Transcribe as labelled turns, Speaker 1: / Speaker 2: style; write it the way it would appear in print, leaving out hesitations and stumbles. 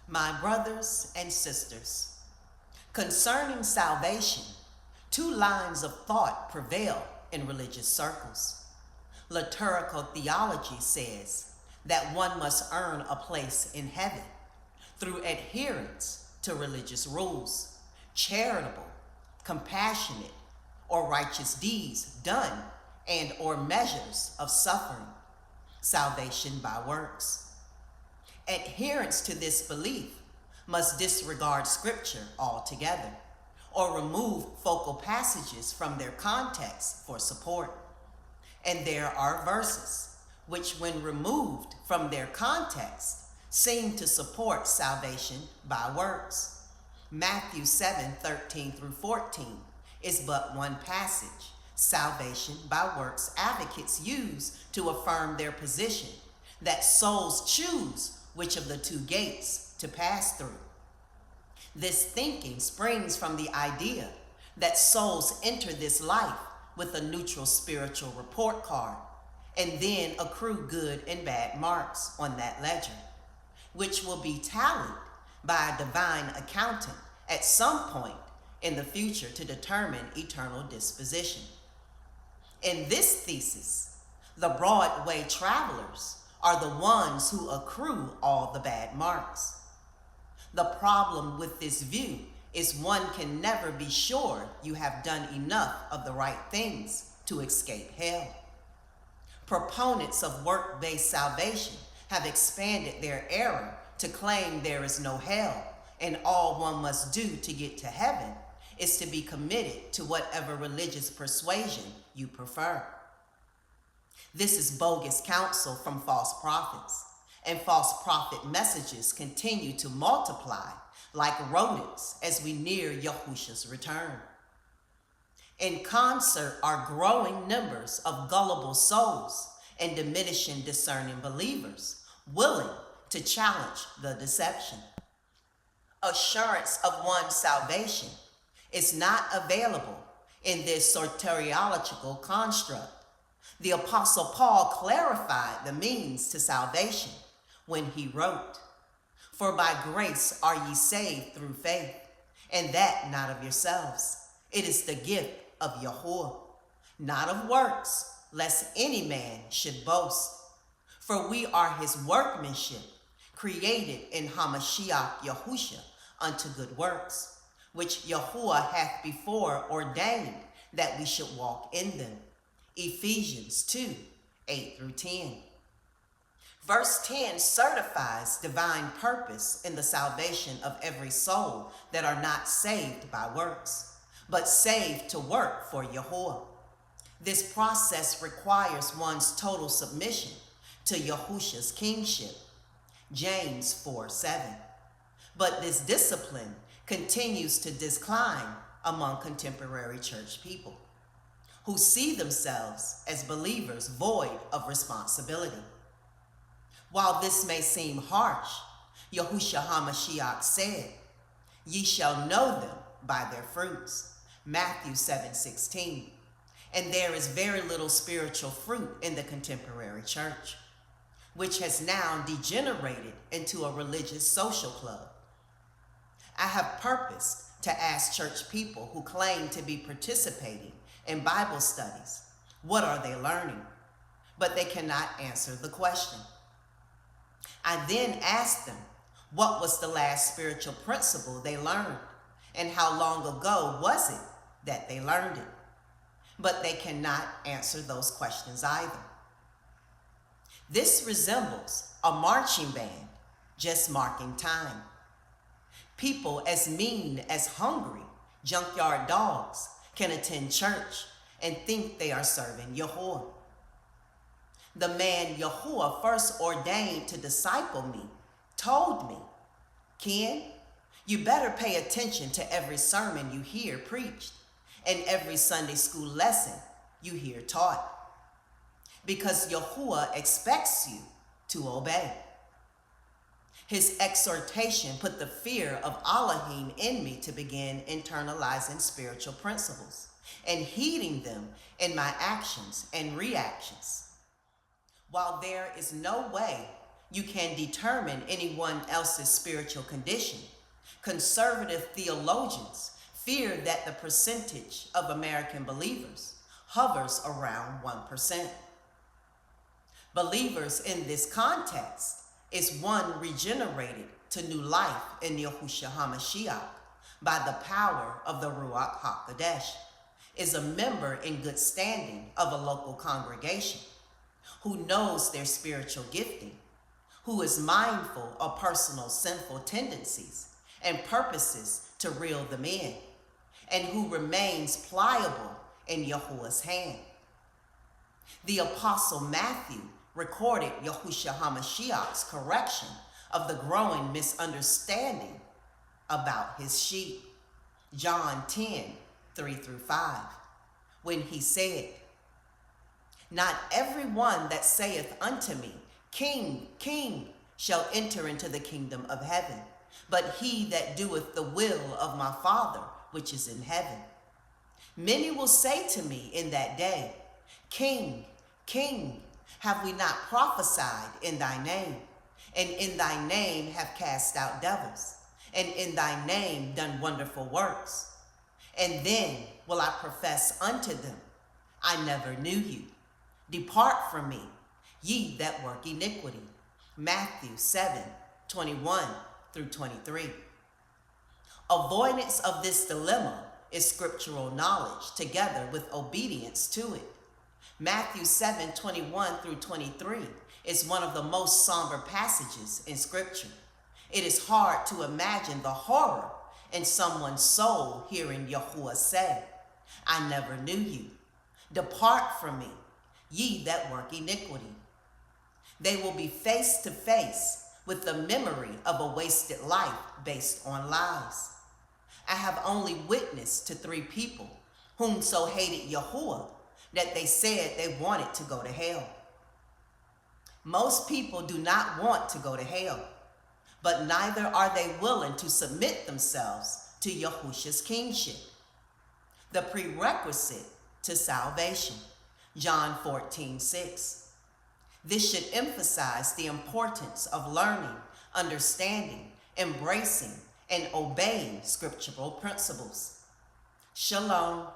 Speaker 1: My brothers and sisters, concerning salvation, two lines of thought prevail in religious circles. Liturgical theology says that one must earn a place in heaven through adherence to religious rules, charitable, compassionate, or righteous deeds done and or measures of suffering, salvation by works. Adherents to this belief must disregard scripture altogether or remove focal passages from their context for support. And there are verses which, when removed from their context, seem to support salvation by works. Matthew 7:13 through 14 is but one passage salvation by works advocates use to affirm their position that souls choose which of the two gates to pass through. This thinking springs from the idea that souls enter this life with a neutral spiritual report card and then accrue good and bad marks on that ledger, which will be tallied by a divine accountant at some point in the future to determine eternal disposition. In this thesis, the Broadway travelers are the ones who accrue all the bad marks. The problem with this view is one can never be sure you have done enough of the right things to escape hell. Proponents of work-based salvation have expanded their error to claim there is no hell and all one must do to get to heaven is to be committed to whatever religious persuasion you prefer. This is bogus counsel from false prophets, and false prophet messages continue to multiply like rodents as we near Yahushua's return. In concert are growing numbers of gullible souls and diminishing discerning believers willing to challenge the deception. Assurance of one's salvation is not available in this soteriological construct. The Apostle Paul clarified the means to salvation when he wrote, "For by grace are ye saved through faith, and that not of yourselves. It is the gift of Yahuwah, not of works, lest any man should boast. For we are his workmanship, created in Hamashiach Yahushua unto good works, which Yahuwah hath before ordained that we should walk in them." Ephesians 2:8 through 10. Verse 10 certifies divine purpose in the salvation of every soul that are not saved by works, but saved to work for Yahuwah. This process requires one's total submission to Yahushua's kingship. James 4:7. But this discipline continues to decline among contemporary church people, who see themselves as believers void of responsibility. While this may seem harsh, Yahushua HaMashiach said, "Ye shall know them by their fruits," Matthew 7:16. And there is very little spiritual fruit in the contemporary church, which has now degenerated into a religious social club. I have purposed to ask church people who claim to be participating in Bible studies, what are they learning? But they cannot answer the question. I then asked them, what was the last spiritual principle they learned? And how long ago was it that they learned it? But they cannot answer those questions either. This resembles a marching band just marking time. People as mean as hungry junkyard dogs can attend church and think they are serving Yahuwah. The man Yahuwah first ordained to disciple me told me, "Ken, you better pay attention to every sermon you hear preached and every Sunday school lesson you hear taught, because Yahuwah expects you to obey." His exhortation put the fear of Elohim in me to begin internalizing spiritual principles and heeding them in my actions and reactions. While there is no way you can determine anyone else's spiritual condition, conservative theologians fear that the percentage of American believers hovers around 1%. Believers in this context is one regenerated to new life in Yahushua HaMashiach by the power of the Ruach HaKodesh, is a member in good standing of a local congregation, who knows their spiritual gifting, who is mindful of personal sinful tendencies and purposes to reel them in, and who remains pliable in Yahuwah's hand. The Apostle Matthew recorded Yahushua HaMashiach's correction of the growing misunderstanding about his sheep, John 10:3-5, when he said, "Not every one that saith unto me, King, King, shall enter into the kingdom of heaven, but he that doeth the will of my Father which is in heaven. Many will say to me in that day, King, King, have we not prophesied in thy name, and in thy name have cast out devils, and in thy name done wonderful works? And then will I profess unto them, I never knew you. Depart from me, ye that work iniquity." Matthew 7:21-23. Avoidance of this dilemma is scriptural knowledge together with obedience to it. Matthew 7:21-23 is one of the most somber passages in scripture. It is hard to imagine the horror in someone's soul hearing Yahuwah say, "I never knew you. Depart from me, ye that work iniquity." They will be face to face with the memory of a wasted life based on lies. I have only witnessed to 3 people whom so hated Yahuwah that they said they wanted to go to hell. Most people do not want to go to hell, but neither are they willing to submit themselves to Yahushua's kingship. The prerequisite to salvation, John 14:6. This should emphasize the importance of learning, understanding, embracing, and obeying scriptural principles. Shalom.